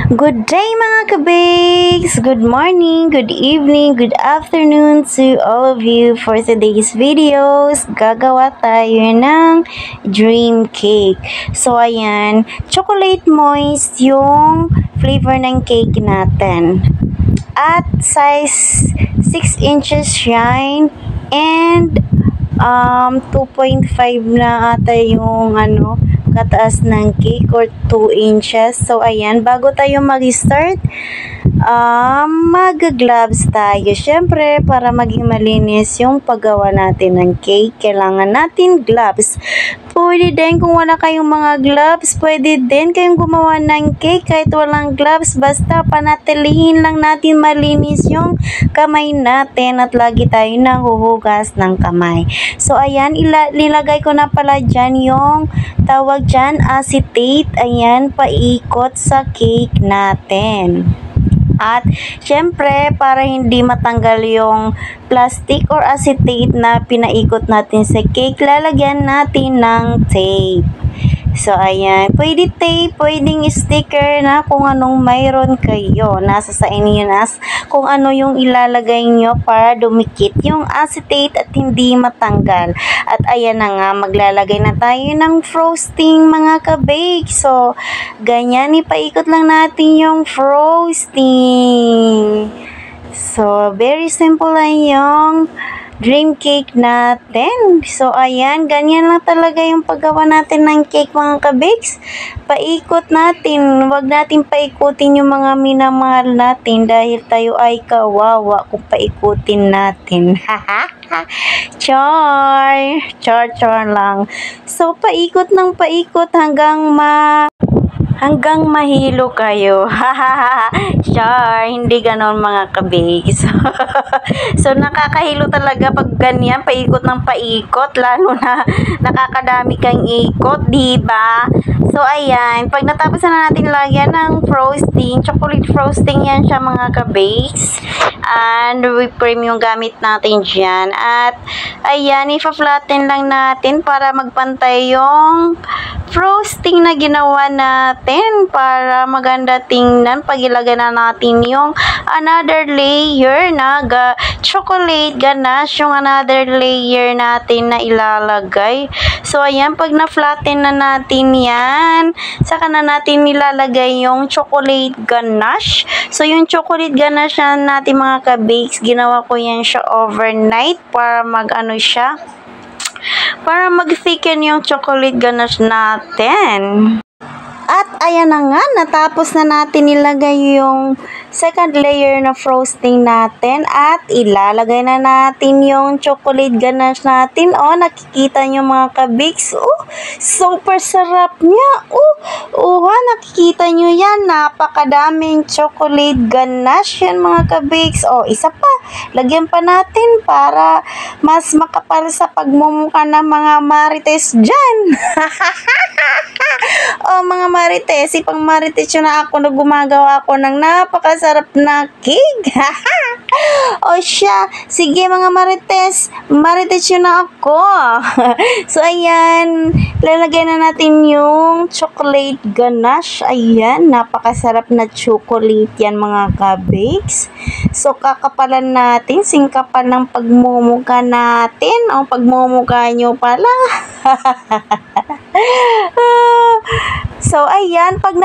Good day mga kabakes! Good morning, good evening, good afternoon to all of you. For today's videos, gagawa tayo ng dream cake. So ayan, chocolate moist yung flavor ng cake natin. At size 6 inches yan and 2.5 na ata yung kataas ng cake or 2 inches. So, ayan, bago tayo mag-start, mag-gloves tayo. Siyempre, para maging malinis yung paggawa natin ng cake, kailangan natin gloves. Pwede din kung wala kayong mga gloves, pwede din kayong gumawa ng cake kahit walang gloves. Basta panatilihin lang natin malinis yung kamay natin at lagi tayo nahuhugas ng kamay. So, ayan, nilagay ko na pala dyan yung tawag dyan, acetate. Ayan, paikot sa cake natin. At, syempre, para hindi matanggal yung plastic or acetate na pinaikot natin sa cake, lalagyan natin ng tape. So, ayan. Pwede tape, pwedeng sticker na kung anong mayroon kayo. Nasa sa inyo kung ano yung ilalagay nyo para dumikit yung acetate at hindi matanggal. At ayan na nga, maglalagay na tayo ng frosting mga kabake. So, ganyan, ipaikot lang natin yung frosting. So, very simple lang yung dream cake natin. So, ayan, ganyan lang talaga yung paggawa natin ng cake mga kabakes. Paikot natin. Huwag natin paikutin yung mga minamahal natin dahil tayo ay kawawa kung paikutin natin. Char! Char lang. So, paikot ng paikot hanggang mahilo kayo. Char, hindi ganon mga kabakes. So, nakakahilo talaga pag ganyan, paikot ng paikot, lalo na nakakadami kang ikot, diba? So, ayan, pag natapos na natin lagyan ng frosting, chocolate frosting yan siya mga kabakes. And whipped cream yung gamit natin dyan. At, ayan, ipa-flatten lang natin para magpantay yung frosting na ginawa natin para maganda tingnan pag ilagay na natin yung another layer na chocolate ganache, yung another layer natin na ilalagay. So, ayan, pag na-flatten na natin yan, saka na natin nilalagay yung chocolate ganache. So, yung chocolate ganache na natin mga kabakes, ginawa ko yan siya overnight para para mag-thicken yung chocolate ganache natin. At ayan na nga, natapos na natin nilagay yung second layer na frosting natin at ilalagay na natin yung chocolate ganache natin. Oh, nakikita nyo mga kabakes. Oh, super sarap niya. Nakikita nyo yan. Napakadaming chocolate ganache yan mga kabakes. Oh, isa pa. Lagyan pa natin para mas makapal sa pagmumukha ng mga marites dyan. Oh, mga marites, ipang marites yun na ako na gumagawa ako ng napakasarap na cake. O siya, sige mga marites yun na ako. So, ayan, lalagay na natin yung chocolate ganache. Ayan, napakasarap na chocolate yan mga kabakes. So, kakapalan natin, singkapan ng pagmumukha natin. O, pagmumukha nyo pala. So, ayan, pag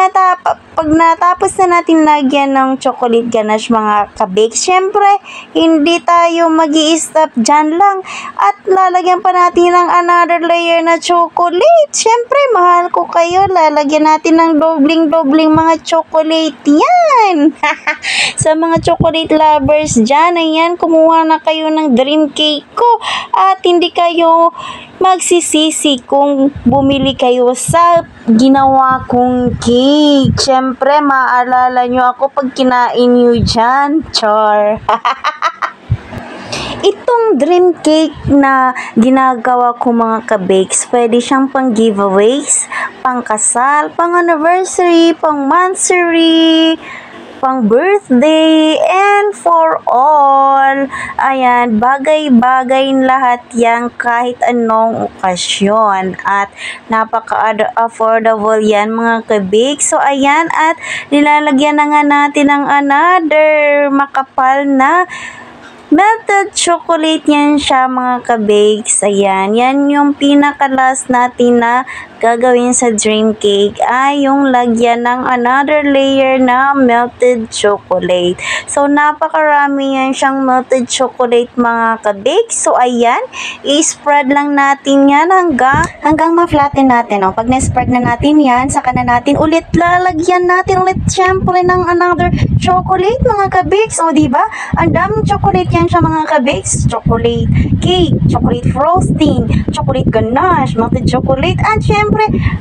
natapos na natin lagyan ng chocolate ganache mga kabakes, syempre, hindi tayo mag-i-stop dyan lang at lalagyan pa natin ng another layer na chocolate. Syempre, mahal ko kayo, lalagyan natin ng dobling mga chocolate yan. Sa mga chocolate lovers dyan, ayan, kumuha na kayo ng dream cake ko at hindi kayo magsisisi kung bumili kayo sa ginawa kong cake. Siyempre, maalala nyo ako pag kinain nyo dyan. Char. Itong dream cake na ginagawa ko mga kabakes, pwede siyang pang giveaways, pang kasal, pang anniversary, pang monthsary, pang birthday, and for all. Ayan, bagay-bagay lahat yan kahit anong okasyon. At napaka-affordable yan mga kabig. So, ayan, at nilalagyan na nga natin ng another makapal na melted chocolate. Yan siya mga kabakes. Ayan, yan yung pinaka-last natin na gagawin sa dream cake ay yung lagyan ng another layer na melted chocolate. So, napakarami yan siyang melted chocolate mga kabakes. So, ayan, i-spread lang natin yan hanggang ma-flatten natin. O, pag na-spread na natin yan, saka na natin ulit lalagyan natin ulit syempre ng another chocolate mga kabakes. O, diba? Ang daming chocolate yan siya mga kabakes. Chocolate cake, chocolate frosting, chocolate ganache, melted chocolate, at syempre,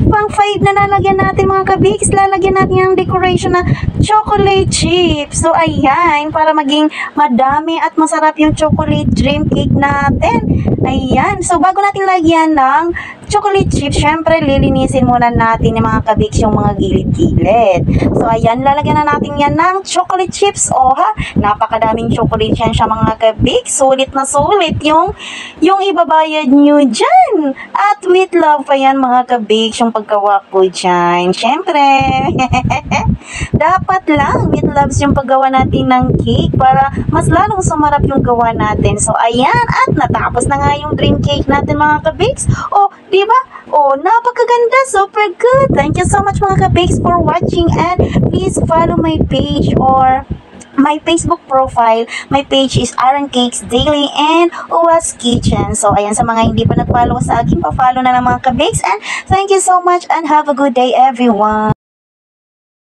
pang 5 na lalagyan natin mga kabakes, lalagyan natin yung decoration na chocolate chips. So, ayan, para maging madami at masarap yung chocolate dream cake natin. Ayan, so bago natin lagyan ng chocolate chips, syempre, lilinisin muna natin yung mga kabakes yung mga gilid-gilid. So, ayan, lalagyan na natin yan ng chocolate chips. O ha, napakadaming chocolate yan siya mga kabakes. Sulit na sulit yung ibabayad nyo dyan. At with love pa yan mga kabakes yung paggawa ko dyan. Syempre, dapat lang with loves yung paggawa natin ng cake para mas lalong sumarap yung gawa natin. So, ayan, at natapos na nga yung dream cake natin mga kabakes. O, diba? O, napakaganda. Super good. Thank you so much mga kabakes for watching, and please follow my page or my Facebook profile. My page is Aaron Cakes Daily and Uwas Kitchen. So, ayan, sa mga hindi pa nag-follow sa akin, pa-follow na ng mga kabakes. And thank you so much and have a good day everyone.